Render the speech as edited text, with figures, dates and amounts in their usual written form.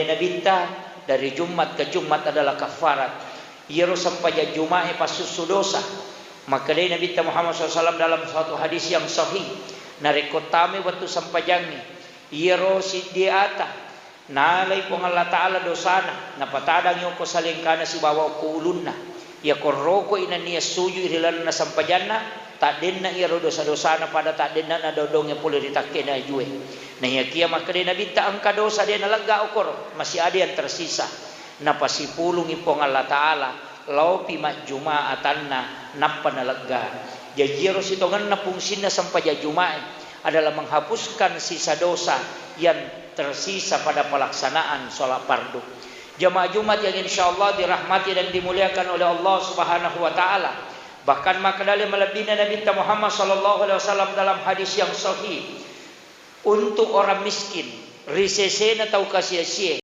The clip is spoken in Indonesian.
Nabita dari Jumat ke Jumat adalah kafarat. Yero sampai Jumat pasusu dosa. Maka dari Nabi Muhammad SAW dalam suatu hadis yang sahih, narekotame waktu sampai jangi. Yero si diata. Nalai pong Allah Ta'ala dosana. Napatadang yung ko salingkana si bawa ko ulunna. Ya koroko ina niya suyu irilan na sampai janna. Tak din na iro dosa-dosa na pada tak din na nadodong yang pula ditakin na juwe. Nah ya kia maka din nabita angka dosa dia nalaga okor masih ada yang tersisa. Napasipulung ipong Allah Ta'ala laupi majuma'atan na napa nalaga. Jajiro sitongan na fungsi na sampai jumai adalah menghapuskan sisa dosa yang tersisa pada pelaksanaan sholat fardu. Jamaah Jumat yang insyaallah dirahmati dan dimuliakan oleh Allah Subhanahu wa taala. Bahkan maka dalam melebihnya Nabi Muhammad SAW dalam hadis yang sahih untuk orang miskin risesen atau kasih